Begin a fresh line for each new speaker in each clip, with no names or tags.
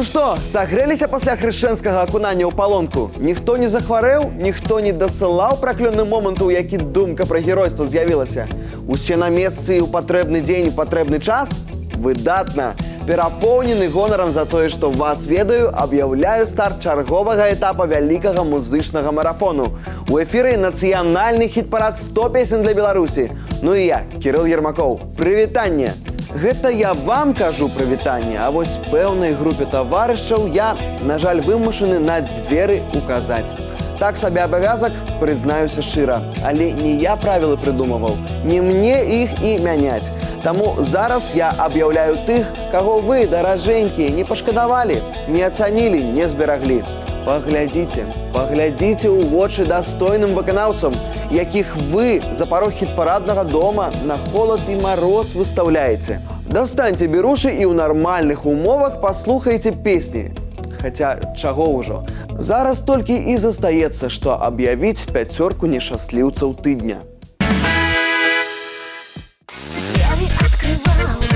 Ну што, сагрэліся пасля хрышчэнскага акунання ў палонку? Ніхто не захварэў, ніхто не дасылаў праклённы момант, у які думка пра геройства з'явілася. Усе на месцы і ў патрэбны дзень, і патрэбны час? Выдатна! Перапоўнены гонарам за тое, што вас ведаю, аб'яўляю старт чарговага этапа вялікага музычнага марафону. У эфіры нацыянальны хіт-парад 100 песен для Беларусі. Ну і я, Кірыл Ермакоў. Прывітанне! Гэта я вам кажу прывітанне, а вось пэўнай групе таварышаў я, на жаль, вымушаны на дзверы указаць. Так сабе абавязак, прызнаюся шчыра, але не я правілы прыдумываў, не мне іх і мяняць. Таму зараз я аб'яўляю тых, каго вы, даражэнькія, не пашкадавалі, не ацанілі, не збераглі. Паглядзіце ў вочы дастойным выканаўцам, якіх вы за парог хіт-параднага дома на холад і мароз выстаўляеце. Дастаньце берушы і ў нармальных умовах паслухайце песні. Хаця, чаго ўжо? Зараз толькі і застаецца, што аб'явіць 5 нешчасліўцаў тыдня.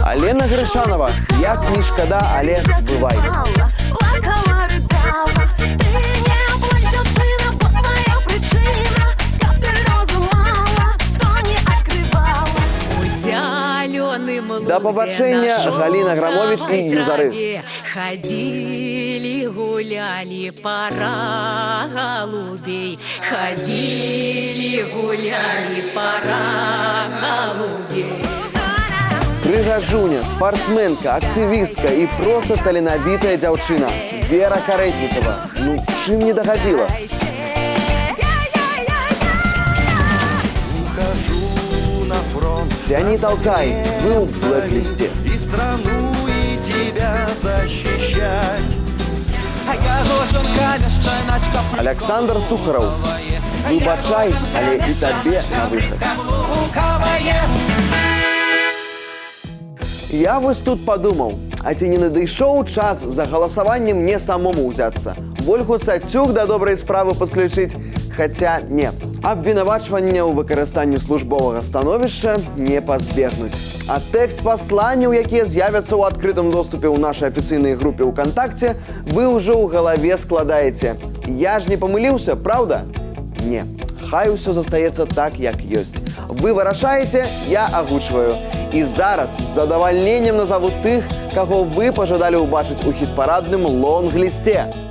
Алена Грышанова, як не шкада, але бывай. До побачення, Галина Грамович і Юзары.
Ходили, гуляли, пора голубей. Ходили, гуляли, пора голубей.
Прыгажуня, спартсменка, актывістка і проста таленавітая дзяўчына. Вера Карэтнікава. Ну, чым не дагадзіла? Тяни, толкай, вы в блэк-листе.
И страну, и тебя защищать.
Александр Сухаров. Выбачай, але і табе на выход. Я вось тут подумал, а ці не надышоў час за галасаваннем мне самому ўзяцца. Вольгу Сацюк да добрай справы падключыць, хаця не. Абвінавачвання ў выкарыстанні службовага становішча не пазбегнуць. А тэкст пасланняў, якія з'явяцца ў адкрытым доступе ў нашай афіцыйнай групе ВКонтакце, вы ўжо ў галаве складаеце. Я ж не памыліўся, праўда? Не. Хай усё застаецца так, як ёсць. Вы вырашаеце, я агучваю. І зараз з задавальненнем назову тых, каго вы пажадалі ўбачыць у хіт-парадным лонг-лісце.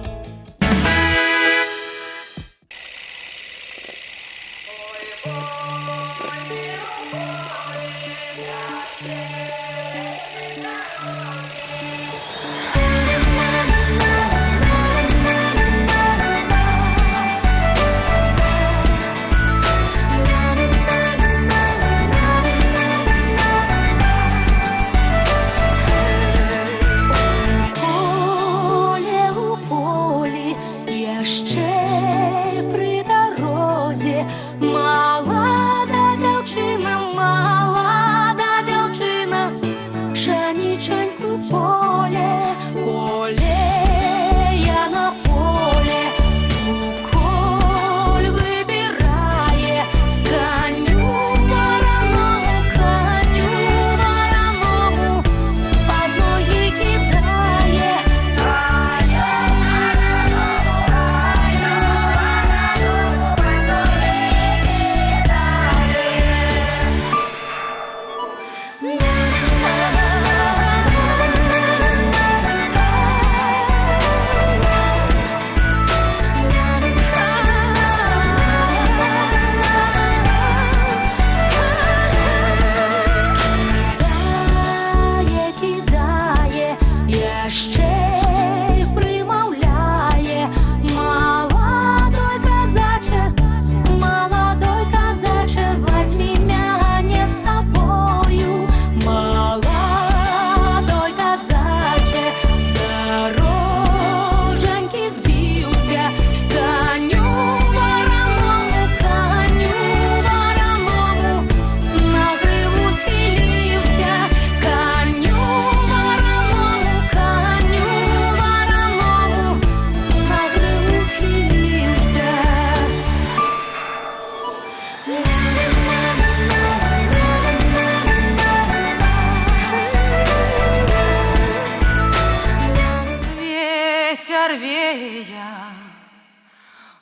вея,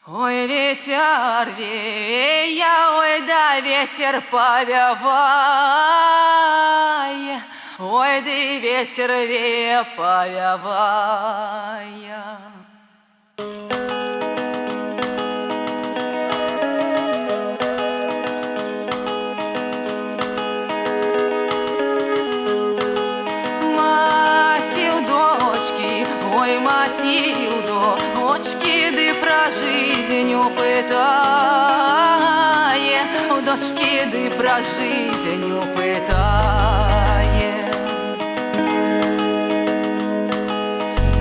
ой, ветер вея, ой, да ветер повевая, ой, да ветер вея повевая. Ой, Матилдо, очки, ды про жизнь упытае, дочки, ды про жизнь упытае.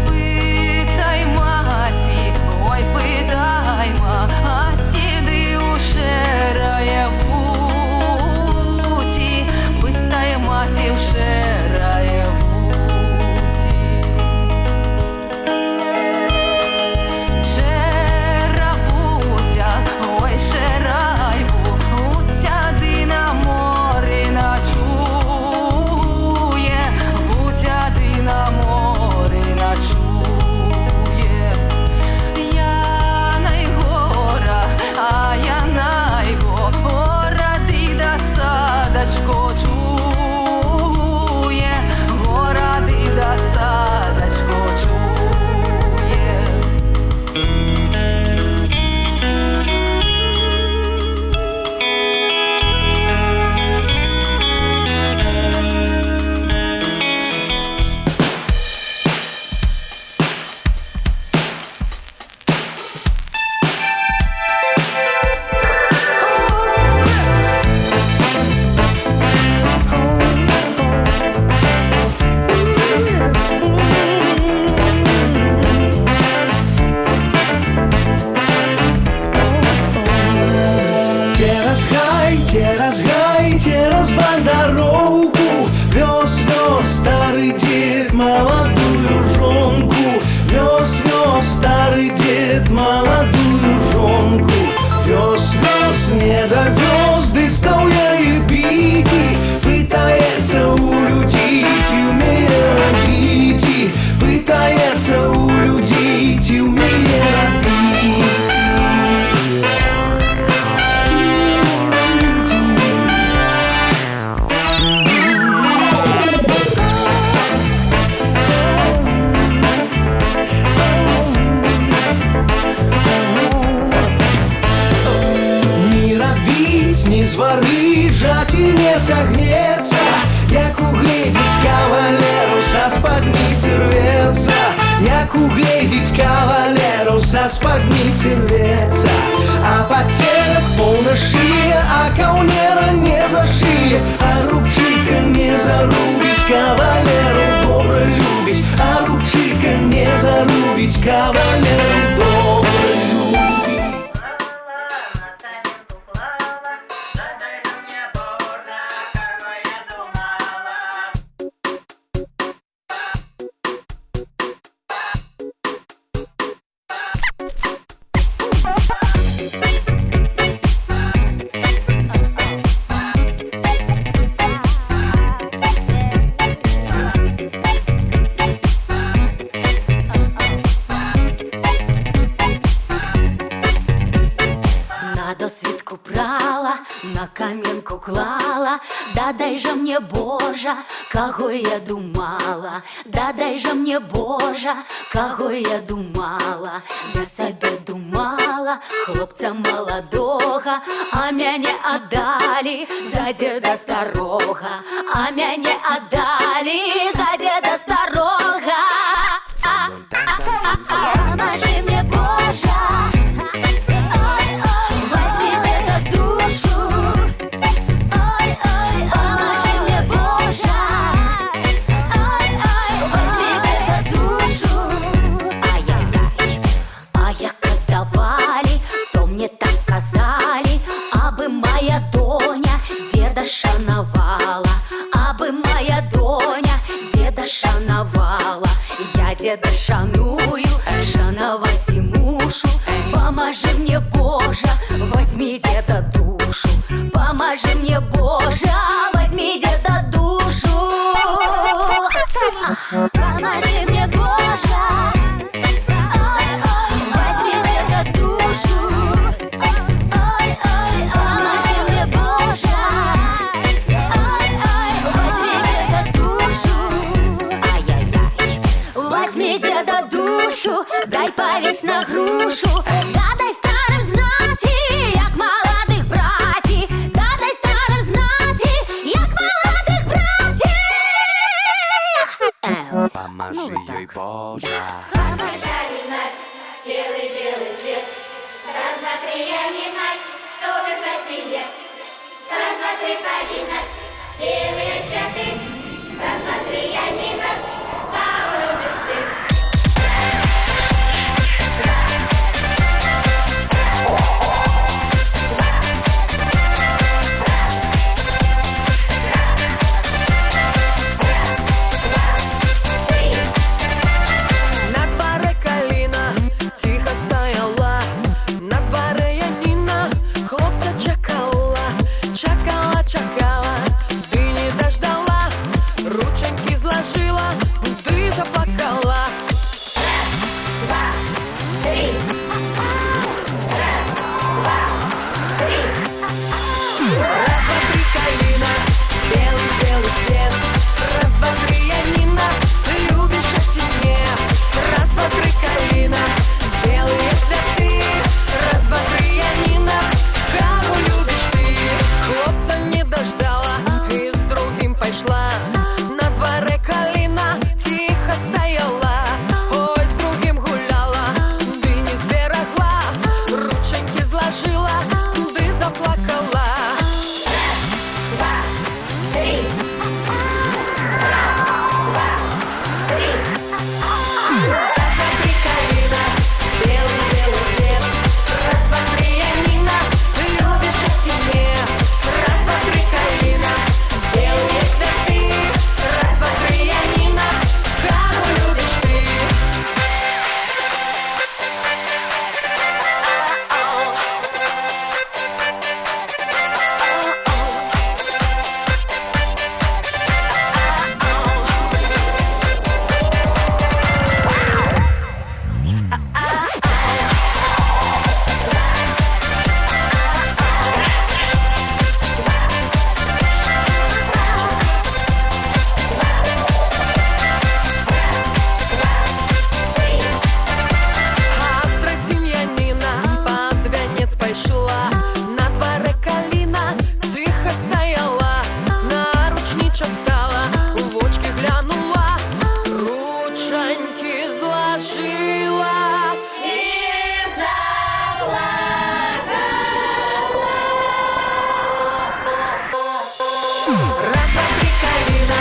Пытай, мати, ой, пытай, мати, ды ушерая вути, пытай, мати, ушерая вути.
Через дорогу вез старый дед молодую жонку. Вез старый дед молодую жонку. Вез не довез, да стал я и бить. Пытается улюдить, умея робить. Пытается улюдить, умея робить. Не зварить, жать и не согнется, як угледеть кавалеру со спадницы рвется, як угледеть кавалеру со спадницы рвется. А потелок полна шия, а каунера не за шия, а рубчика не зарубить, кавалеру добро любить, а рубчика не зарубить, кавалеру добро любить.
Досвідку прала, на камінку клала, да дай же мне Божа, кого я думала, да дай же мне Божа, кого я думала, я собі думала, хлопця молодого, а мяне отдали за деда старого, а мяне отдали за деда старого. Поможи мне, Божа, шановала, абы моя доня деда шановала. Я деда шаную, шановать и мушу. Поможи мне, Боже, возьми деда душу. Поможи мне, Боже, возьми деда душу. Поможи мне, Боже. на грушу. Дадай старым знати, як молодых братьев. Дадай старым знати, як молодых братьев.
Поможи ей, Боже.
Белый цвет. Раз, два, три, я не знаю, кто же красивее. Раз, два, три, ходи на белые цветы. Раз, два, три, я не знаю, кого любишь ты.
На дворе калина тихо стояла, на дворе Яніна хлопця чекала, чекала, чекала, ти не дождала, рученьки зложила, ти заплакала.
Два, три. Раз, два, три.
Раз, два, три, калина, белый, белый цвет. Раз, два, три, Яніна, любишь от тебе. Раз, два, три, калина, белые цветы. Раз, два, три, Яніна, кого любишь ты? Хлопца не дождала и с другим пошла. На дворе калина тихо стояла, ой, с другим гуляла, ты не сберегла, рученьки сложила, ты заплакала.
Два, три. Раз, два, три.
Раз, два, три, калина, белый, белый цвет. Раз, два, три, Яніна, любишь от тебе. Раз, два, три, калина, белые цветы. Раз, два, три, Яніна, кого любишь ты? А с третьим Яніна под венец пошла. На дворе калина тихо стояла, на ручничок встала, в очки глянула, рученьки сложила. Раз, два, три, калина,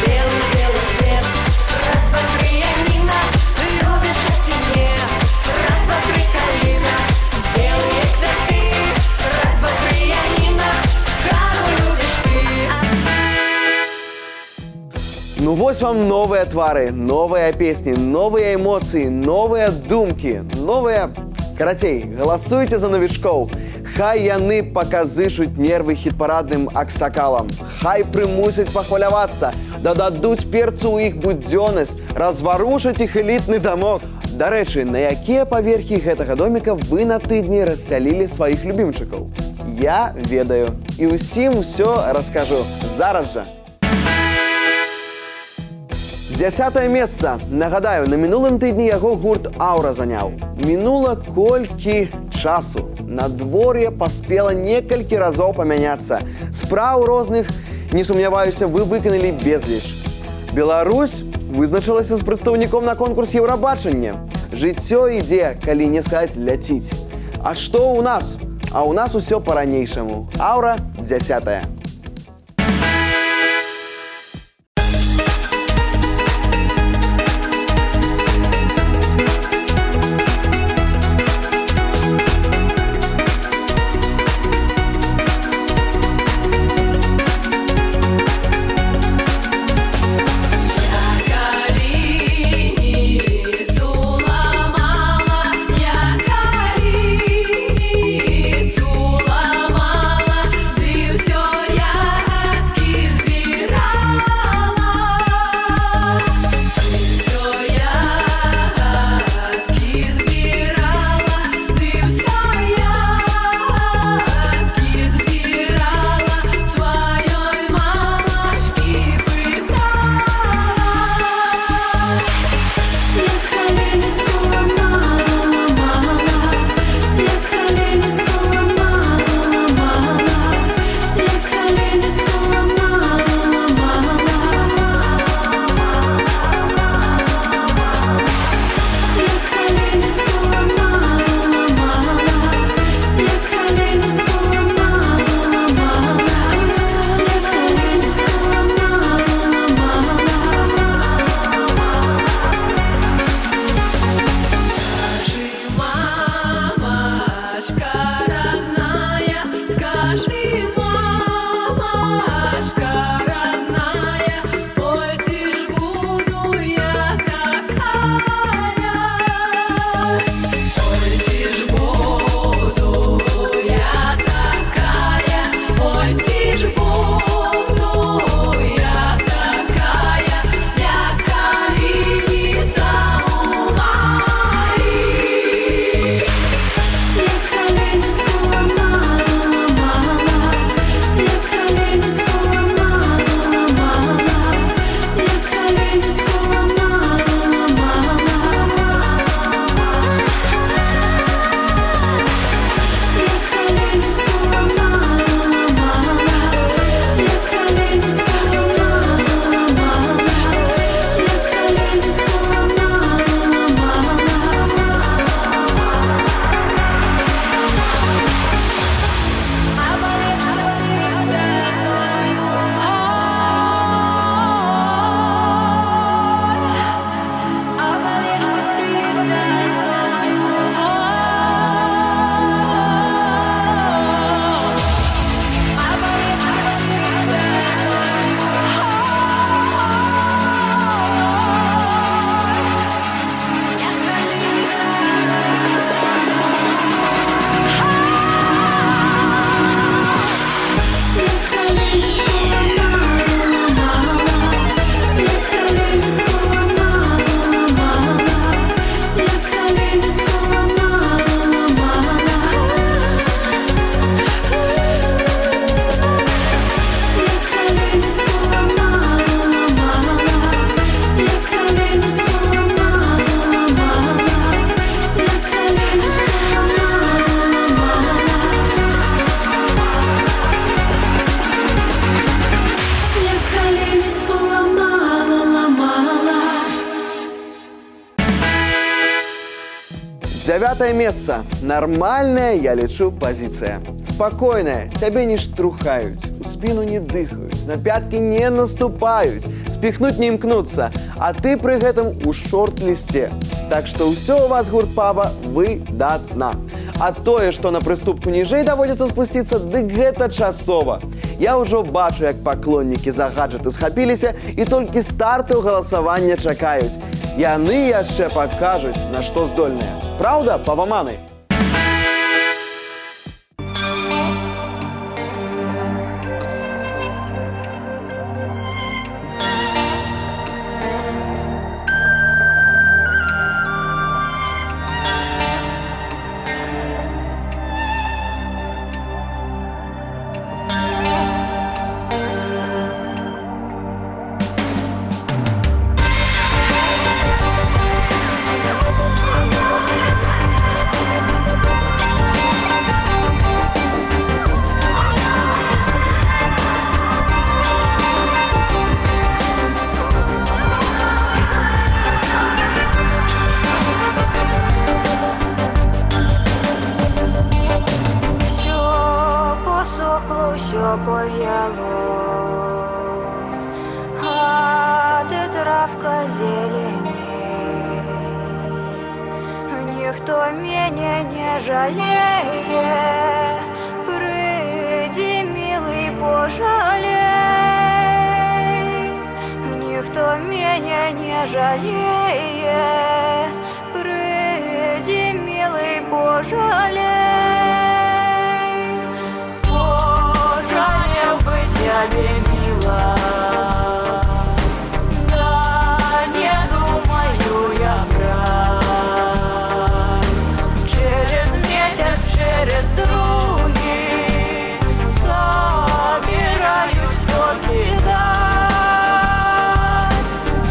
белый, белый цвет. Раз, два, три, Яніна, любишь от тебе. Раз, два, три, калина, белые цветы. Раз, два, три, Яніна, кого любишь ты?
Ну вось вам новыя твары, новыя песні, новыя эмоцыі, новыя думкі, новыя... Карацей, галасуйце за новічкоў. Хай яны паказышуць нервы хіт-парадным аксакалам. Хай прымусяць пахвалявацца, дададуць перцу ў іх будзённасць, разварушаць іх элітны дамок. Дарэчы, на якія паверхі гэтага доміка вы на тыдні рассялілі сваіх любімчыкаў? Я ведаю. І ўсім усё раскажу зараз жа. 10-е месца. Нагадаю, на мінулым тыдні яго гурт «Аура» заняў. Мінула колькі часу. Надвор'е паспела некалькі разоў памяняцца. Спраў розных, не сумняваюся, вы выканалі безліч. Беларусь вызначылася з прадстаўніком на конкурс Еўрабачання. Жыццё ідзе, калі не сказаць, ляціць. А што ў нас? А ў нас усё па-ранейшаму. «Аура» 10-е.
Я калініцу ламала, ды ўсё
9 месца. Нормальная, я лечу, позиция. Спокойная, тебе не штурхают, у спину не дыхают, на пятки не наступают, спихнуть не імкнуться, а ты при гэтым у шорт-лісце. Так что ўсё у вас, гурт Пава, выдатна. А тое, што на прыступку ніжэй даводзіцца спусціцца, дык гэта часова. Я ўжо бачу, як паклоннікі за гаджеты схапіліся і толькі старту галасавання чакаюць. Яны яшчэ пакажуць, на што здольныя. Праўда, паваманы?
Все пов'яло, а де травка зеленей. Ніхто мене не жалеє, приди, милый, пожалей. Ніхто мене не жалеє, приди, милый, пожалей. Тебе мила, да не думаю я брать. Через месяц, через другий собираюсь покидать.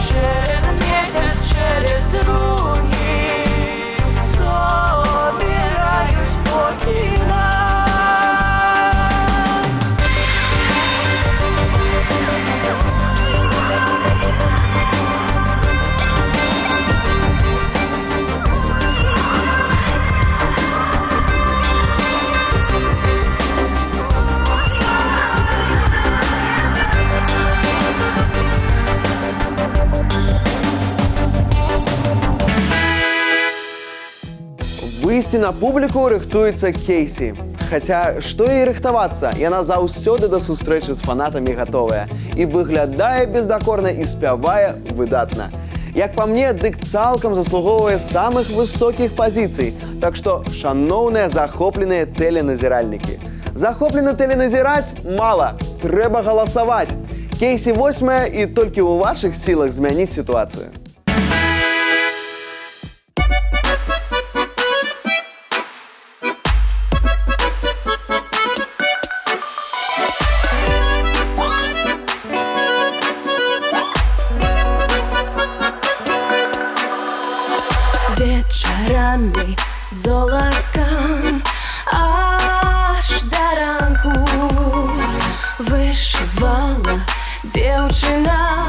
Через месяц, через другий собираюсь покидать.
Выйсці на публіку рыхтуецца Кейсі. Хаця, што ёй рыхтавацца? Яна заўсёды да сустрэчы з фанатамі гатовая. І выглядае бездакорна і спявае выдатна. Як па мне, дык цалкам заслугоўвае самых высокіх пазіцый. Так што, шаноўныя захопленыя тэленазіральнікі. Захоплены тэленазіраць мала, трэба галасаваць. Кейсі 8 і толькі ў вашых сілах змяніць сітуацыю.
Вечорами золотом аж до ранку вышивала девчина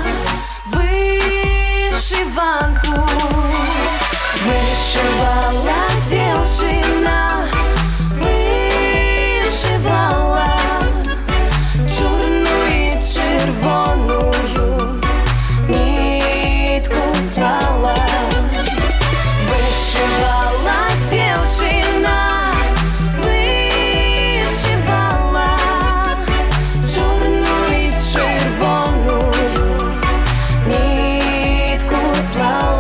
вышиванку. Вышивала девчина, вышивала чорную и червоную нитку слала. Вышивала девчина, вышивала чорную и червоную нитку слала.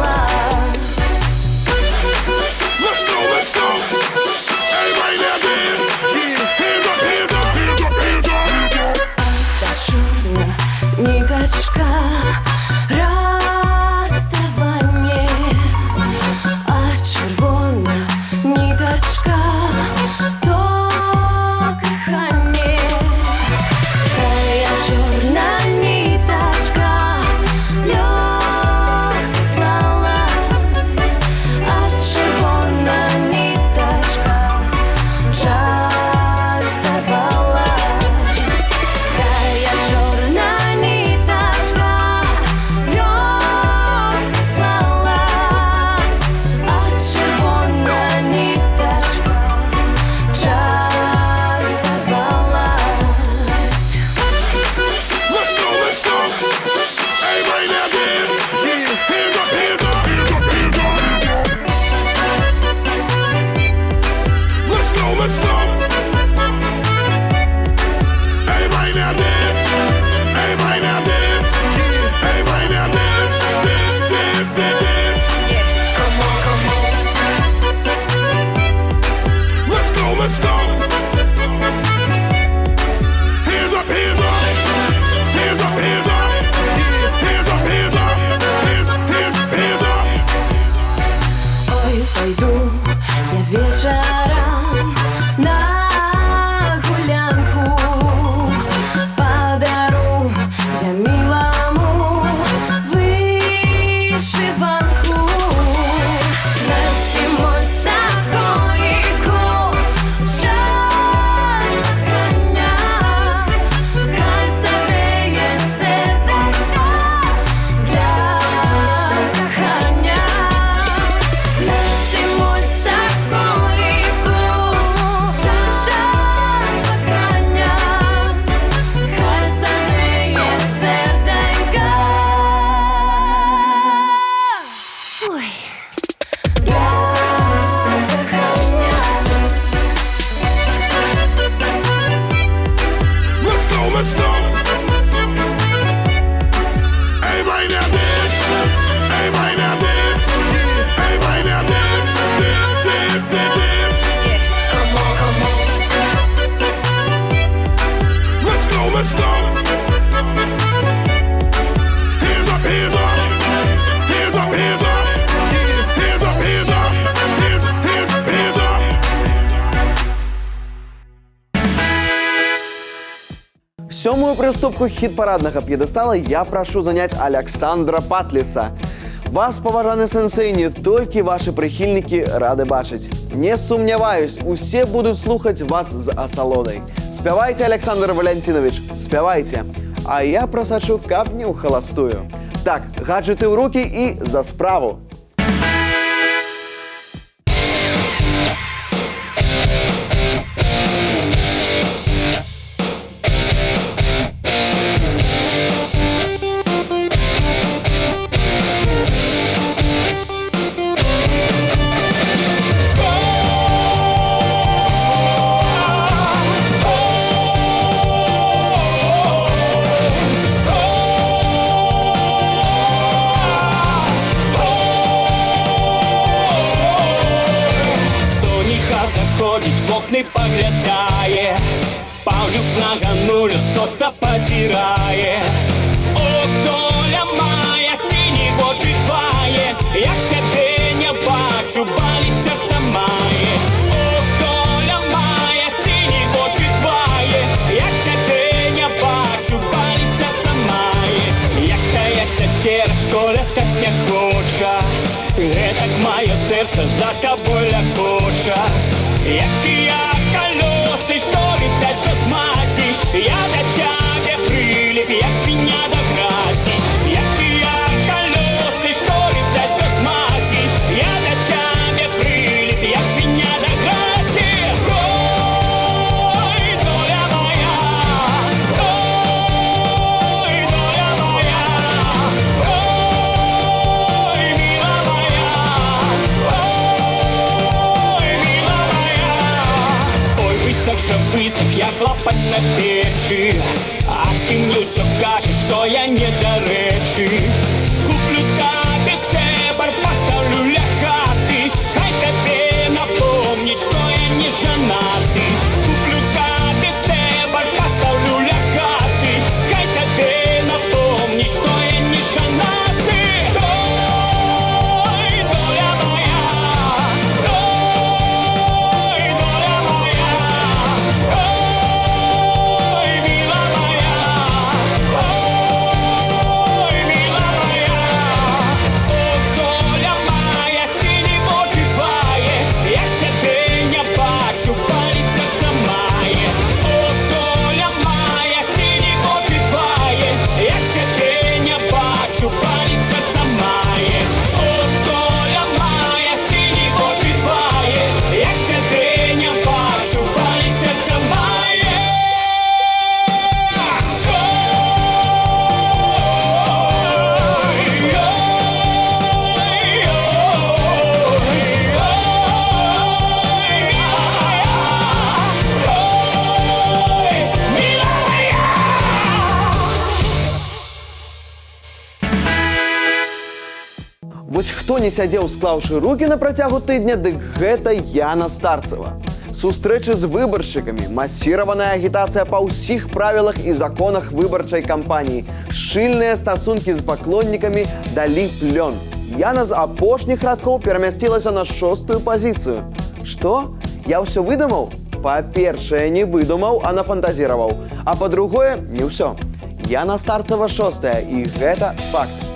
let's go. Everybody now dance. Everybody now dance. Everybody now dance. Dance, dance, dance, dance.
Come on, come on.
Let's go, let's go. Hands up, hands up. Hands up, hands up. Hands up, hands up. Hands, hands, hands up.
Ой, пойду я вечером на гулянку, подару я милому вышиванку. На зимой соколику час коня, хай согреє серденько для кохання. На зимой соколику час коня, хай согреє серденько. Ой, для кохання.
Let's go, let's go. Everybody now dance. Everybody now dance. Everybody now dance. Dance, dance, dance, dance.
Come on, come on.
Let's go, let's go. Hands up, hands up. Hands up, hands up. Hands up, hands up. Hands, hands, hands up.
Сьомую приступку хіт-парадного п'єдестала я прошу занять Олександра Патліса. Вас, поважаний сенсей, не тільки ваші прихильники ради бачить. Не сумніваюсь, усі будуть слухати вас з асалодой. Співайте, Олександр Валентинович, співайте. А я просачу капню холостую. Так, гаджети в руки і за справу.
Соніка заходить, в окни поглядає, павлюк на ганулю скоса позирає. О, доля моя, сині очі твоє, як тебе не бачу, болить серце моє. О, доля моя, сині очі твоє, як тебе не бачу, болить серце моє. Як тається тера, школя стать не хоче, так моє серце за тобою лягоче. Як я колеса, що летать без мазі, я до тебе прилип, як свиня до грязі. Як я колеса, що летать без мазі, я до тебе прилип, як свиня до грязі. Ой, доля моя, ой, доля моя, ой, мила моя, ой, мила моя. Ой, висок же висок, як лопать на печі, а ти мені все кажеш, що я не до речі. Куплю тобі цебар, поставлю ля хати, хай тобі напомнить, що я не женатий. Куплю тобі цебар, поставлю ля хати, хай тобі напомнить, що я не женатий. Ой, доля моя, ой, доля моя, ой, мила моя, ой, мила моя.
хто не сядзеў склаўшы рукі на працягу тыдня, дык гэта Яна Старцева. Сустрэчы з выбаршчыкамі, масіраваная агітацыя па ўсіх правілах і законах выбарчай кампаніі, шчыльныя стасункі з паклоннікамі далі плён. Яна з апошніх радкоў перамясцілася на 6-ю пазіцыю. Што? Я ўсё выдумаў? Па-першае, не выдумаў, а нафантазіраваў. А па-другое, не ўсё. Яна Старцева 6-я, і гэта факт.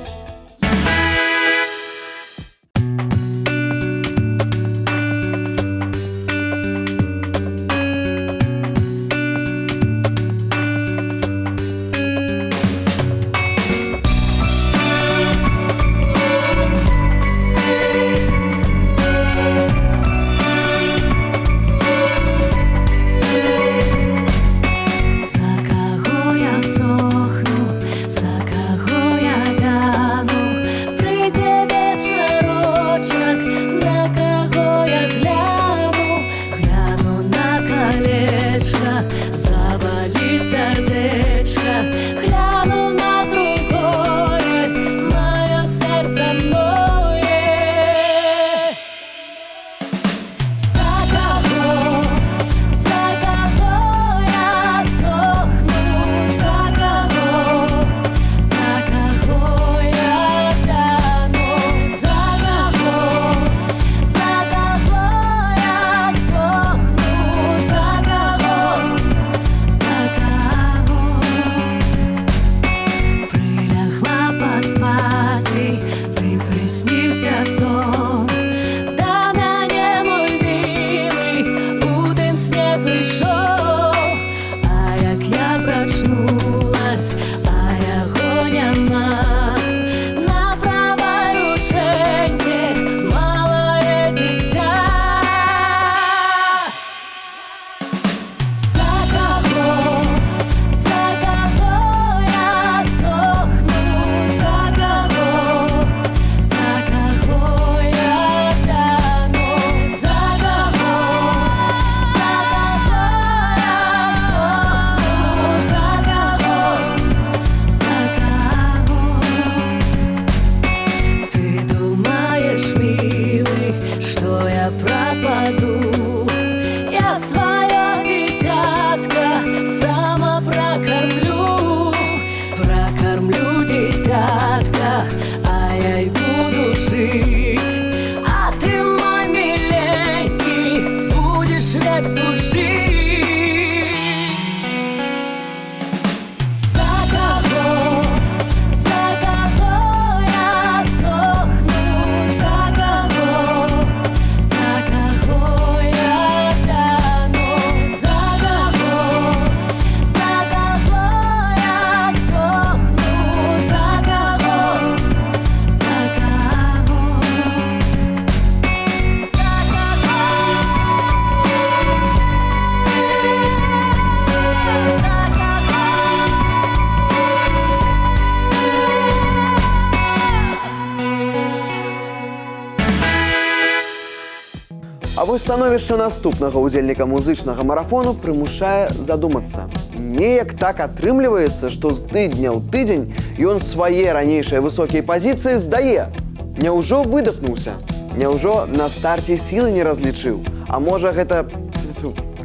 А вось становішча наступнага ўдзельніка музычнага марафону прымушае задумацца. Неяк так атрымліваецца, што з тыдня ў тыдзень ён свае ранейшыя высокія пазіцыі здае. Няўжо выдохнуўся? Няўжо на старце сілы не разлічыў? А можа гэта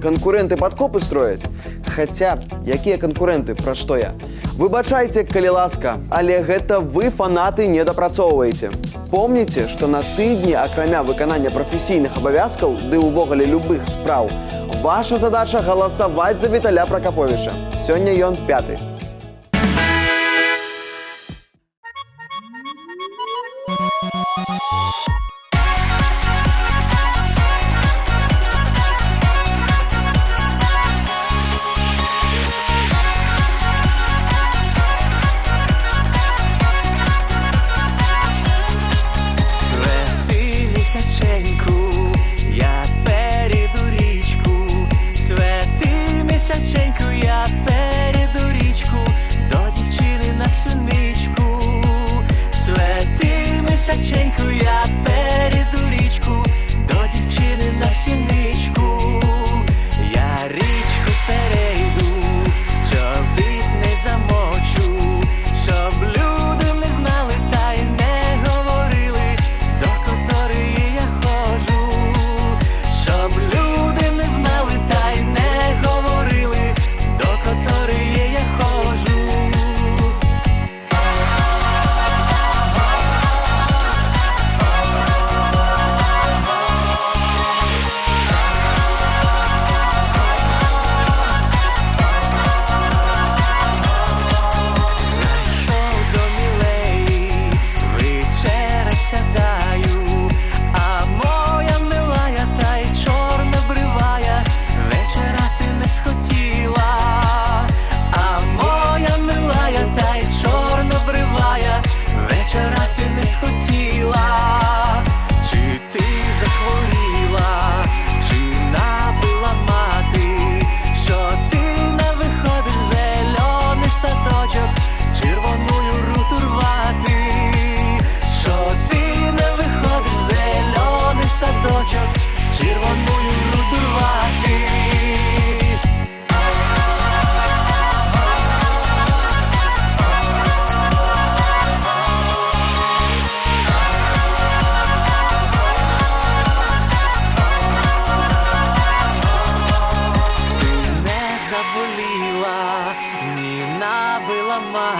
канкурэнты падкопы строяць? Хаця, якія канкурэнты, пра што я? Выбачайце, калі ласка, але гэта вы, фанаты, не дапрацоўваеце. Помніце, што на тыдні, акрамя выканання прафесійных абавязкаў, ды ўвогуле любых спраў, ваша задача галасаваць за Віталя Пракаповіча. Сёння ён 5-й.
Я перейду річку,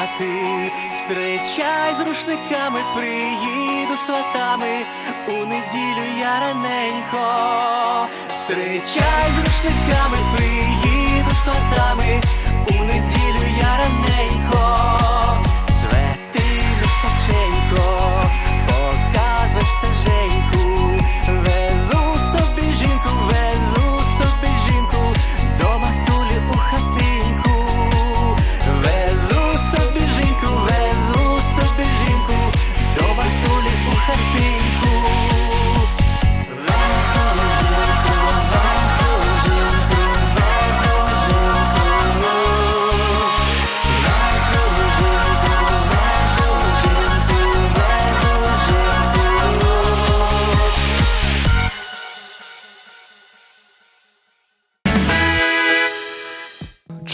хати. Зустрічай з рушниками, приїду сватами, у неділю я раненько. Зустрічай з рушниками, приїду сватами, у неділю я раненько. Свети височенько, показуй стеженьку, везу собі жінку, до матулі у хатинку. Везу собі жінку, до матулі у хатинку. Везу жінку, везу жінку,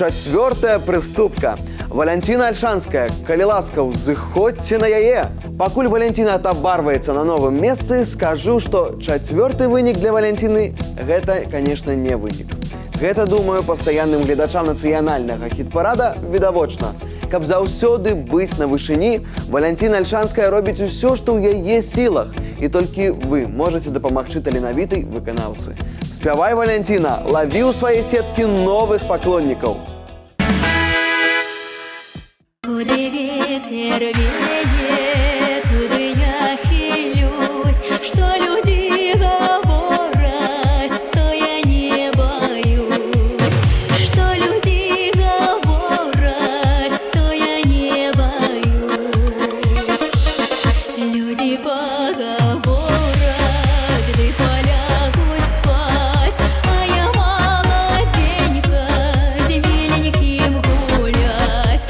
Чацвёртая прыступка. Валянціна Альшанская, калі ласкаў, зыходзьце на яе. Пакуль Валянціна атабарваецца на новым месцы, скажу, што чацвёрты вынік для Валянціны – гэта, конечно, не вынік. Гэта, думаю, пастаянным гледачам нацыянальнага хіт-парада відавочна. Каб заўсёды быць на вышыні, Валянціна Альшанская робіць усё, што ў яе сілах. І толькі вы можаце дапамагчы таленавітай выканаўцы. Спявай, Валянціна, лаві ў свае сеткі новых паклоннікаў.
Куды ветер веет, туды я хилюсь, что люди говорят, то я не боюсь. Что люди говорят, то я не боюсь. Люди поговорят, да полягут спать, а я молоденька, миленьким гулять.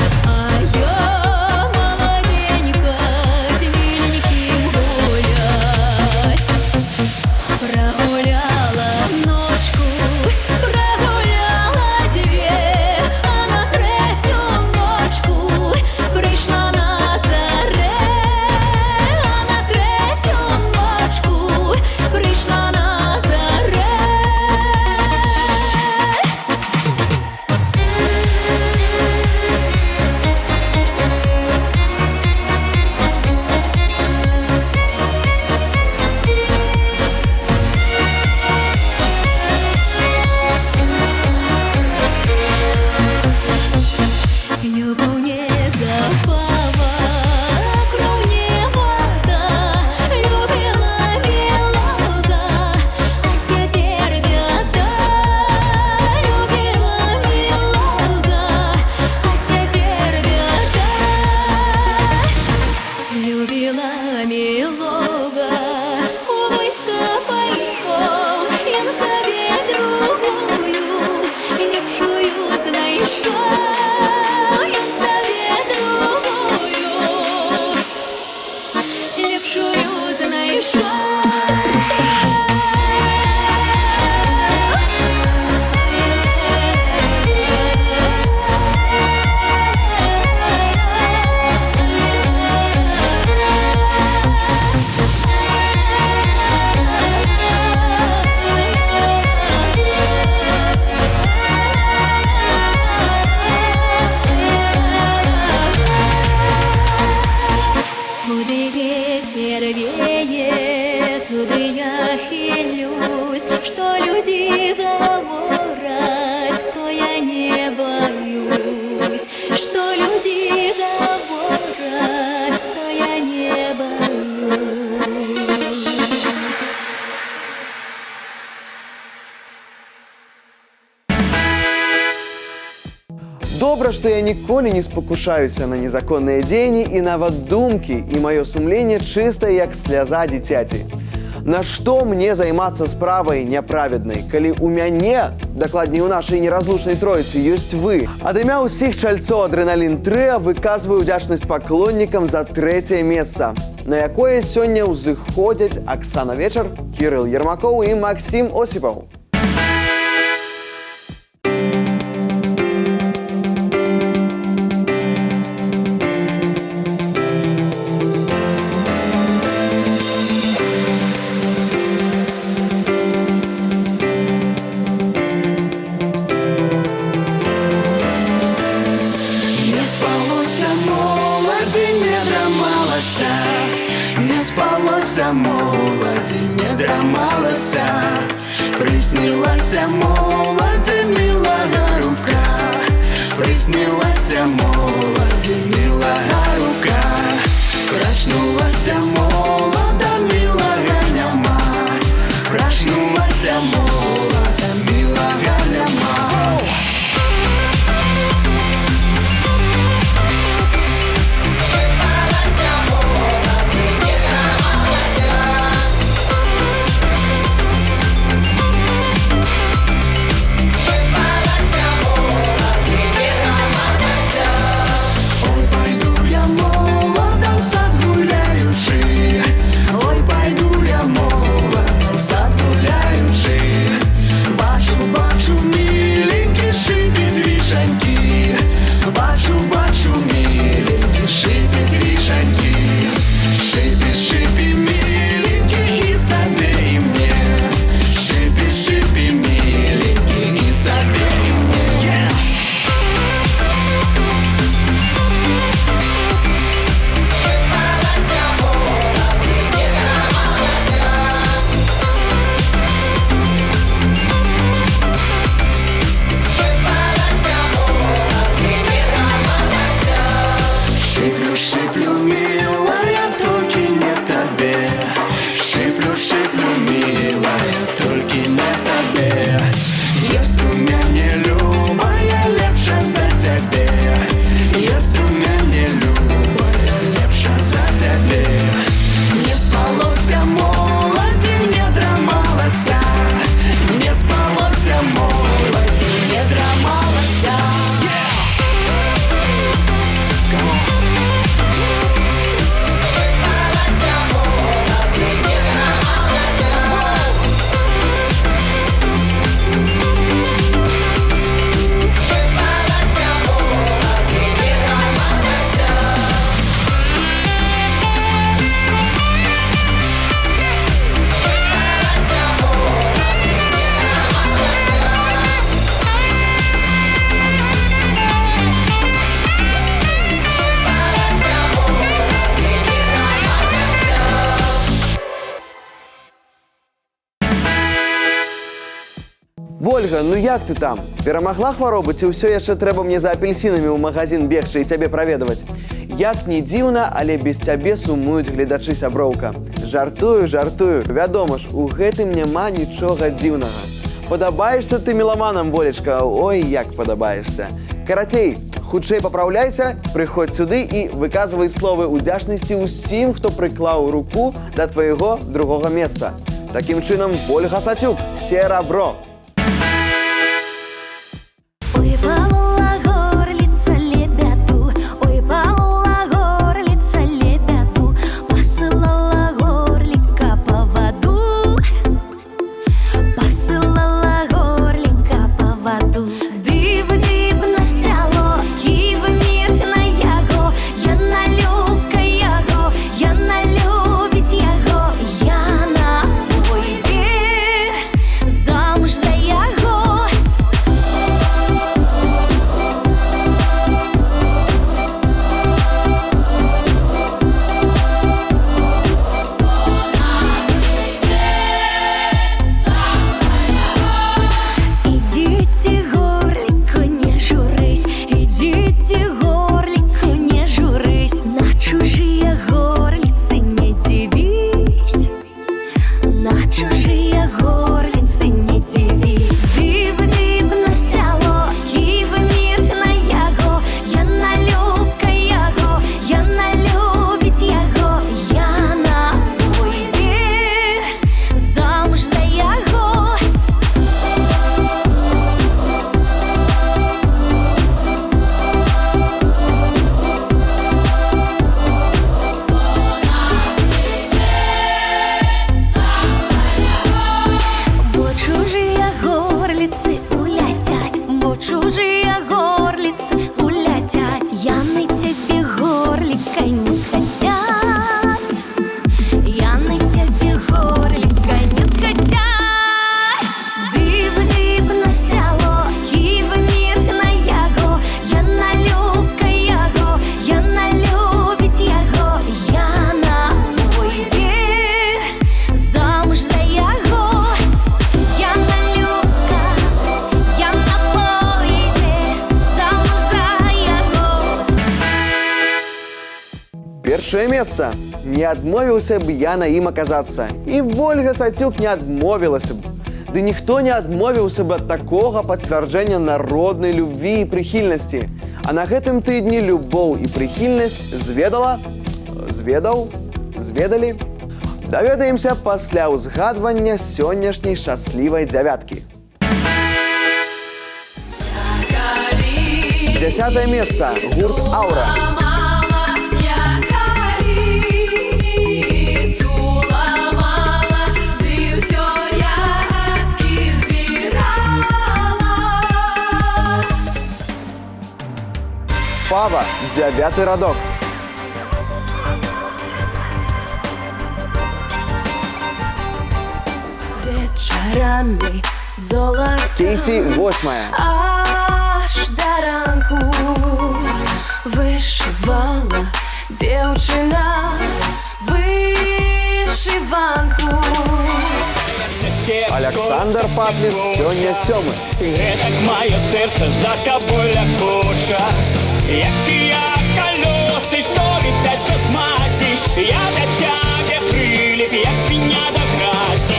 Добра, што я ніколі не спакушаюся на незаконныя дзеянні і нават думкі, і маё сумленне чыстае, як сляза дзіцяці. Нашто мне займацца справай няправеднай, калі ў мяне, дакладней у нашай неразлучнай троіцы, ёсць вы. Ад імя ўсіх чальцоў Адрэналін Трыа выказваю ўдзячнасць паклоннікам за 3е месца, на якое сёння ўзыходзяць Аксана Вечар, Кірыл Ермакоў і Максім Осіпаў.
Не спалося приснілася молоді, не драмалася, приснілася молоді, милая рука, приснілася молоді, милая рука, прочнулася молода, милая нема, прочнулася молода, милая нема.
Вольга, ну як ты там? Перамагла хваробу, ці ўсё яшчэ трэба мне за апельсінамі ў магазин бегчы і цябе праведаваць? Як не дзіўна, але без цябе сумуюць гледачы, сяброўка. Жартую, жартую. Вядома ж, у гэтым няма нічога дзіўнага. Падабаешся ты меламанам, Волечка, ой, як падабаешся. Карацей, хутчэй папраўляйся, прыходзь сюды і выказвай словы ўдзячнасці ўсім, хто прыклаў руку да твайго другога месца. Такім чынам, Вольга Сацюк, серабро.
Ой, пала горлица лебяду, ой, пала горлица лебяду, посылала горлика по воду, посылала горлика по воду. Див-див на сяло, і в мір на яго, яна любка яго, яна любить яго, яна пойде замуж за яго.
Першае месца. Не адмовіўся б я на ім аказацца. І Вольга Сацюк не адмовілася б. Ды ніхто не адмовіўся б ад такога пацвярджэння народнай любві і прыхільнасці. А на гэтым тыдні любоў і прыхільнасць зведалі. Даведаемся пасля ўзгадвання сённяшняй шчаслівай дзявяткі. 10 месца. Гурт «Аура». Пава, 9 радок.
Вечорами золото.
Кейсі, 8.
Аж до ранку вишивала дівчина вишиванку.
Олександр Патліс, сёння 7.
Гэтак маё сэрца за табой лякоча. Якія калёсы, што летаць без масі. Я да цябе прыліп, як свіння да гразі.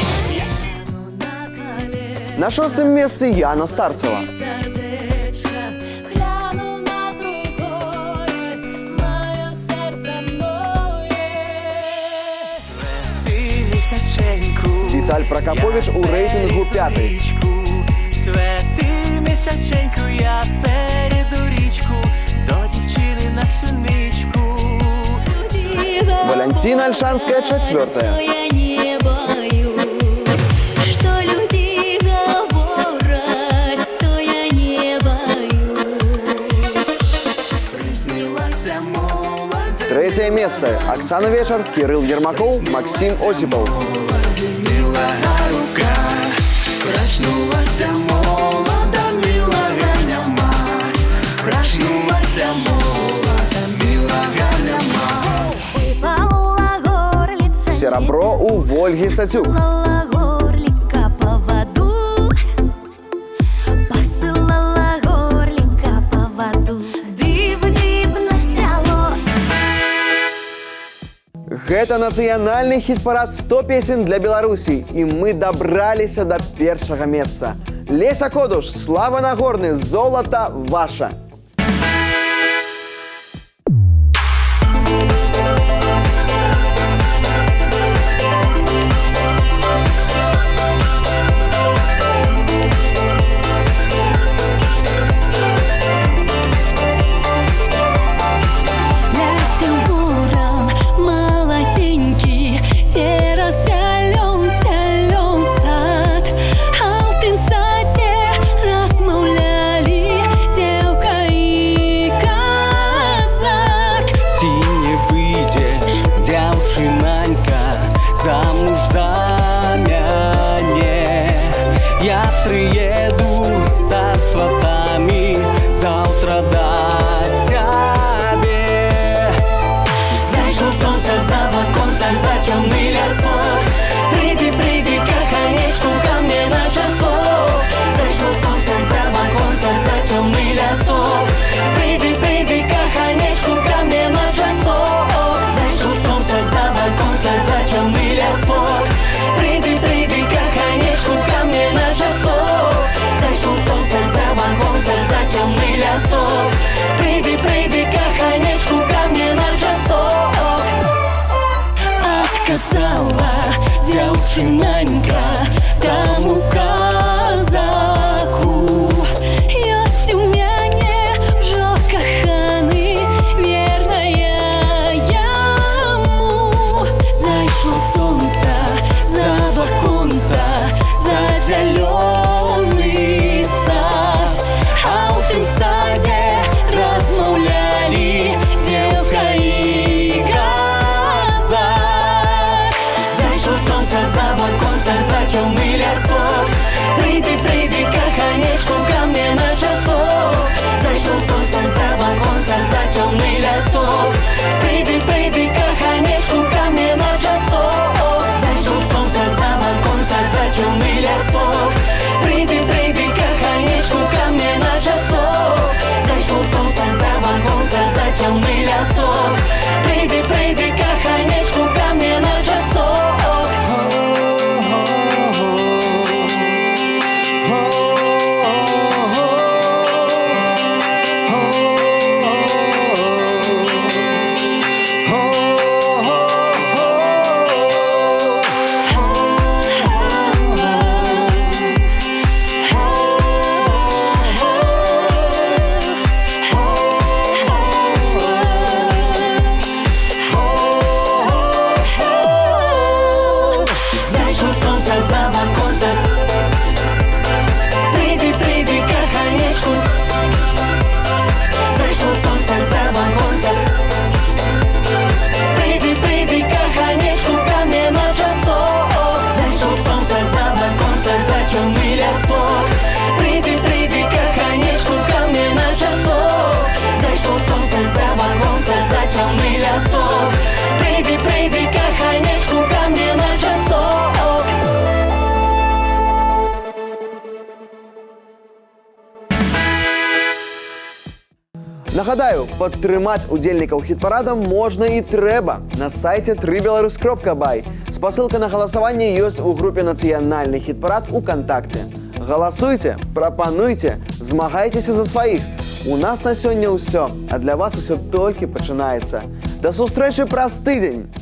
На 6 месцы Яна Старцева.
Сердечко гляну на другое, моє серце моє.
Ти місяченьку,
Віталь Прокопович у рейтингу 5.
Свети місяченьку, я перейду річку до дівчини на всю ничку.
Валентина Ольшанская, 4.
Я не боюсь, что люди говорят, то я не боюсь.
Приснилася молоді,
3 место. Оксана Вечер, Кирилл Ермаков, Максим Осипов.
милая рука. Проснулася молода, милая няма. Проснулася молода, милая няма.
Выпала горлица,
Серебро у Вольги Сацюк.
посылала горлика по воду. Посылала горлика по воду. Дыб-дыб на сяло.
Гэта нацыянальны хіт-парад 100 песен для Беларусі. І мы дабраліся да першага месца. Леся Кодуш, Слава Нагорны, «Золото ваше».
Летел буран молоденький, те розсялен сад, а в тым саде размаўлялі дзеўка і казак.
Ти не выйдешь, дзяўчынанька, замуж за мяне. Я приеду со сватами завтра до тебе.
Зайшло солнце за оконце, за темный лесок. Приди, приди, каханечку, ко мне на часок. Зайшло солнце за оконце, за темный лесок. Приди, приди, каханечку, ко мне на часок. Зайшло солнце за оконце, за темный лесок. Приди, приди, каханечку, ко мне на часок. Зайшло солнце за оконце, за темный лесок. Приди, приди, каханечку, ко мне на часок.
Отказала дзяўчынанька таму казаку. Ёсць у мяне ўжо каханы, верная яму. Зайшло сонца за ваконца, за зялёны сад, а ў тым садзе размаўлялі дзеўка і казак.
Зайшло солнце за оконце,
Нагадаю, падтрымаць удзельнікаў хіт-парада можна і трэба на сайце www.3belarus.by. Спасылка на галасаванне ёсць у групе «Нацыянальны хіт-парад» УКонтакце. Галасуйце, прапануйце, змагайцеся за сваіх. У нас на сёння ўсё, а для вас усё толькі пачынаецца. Да сустрэчы праз тыдзень!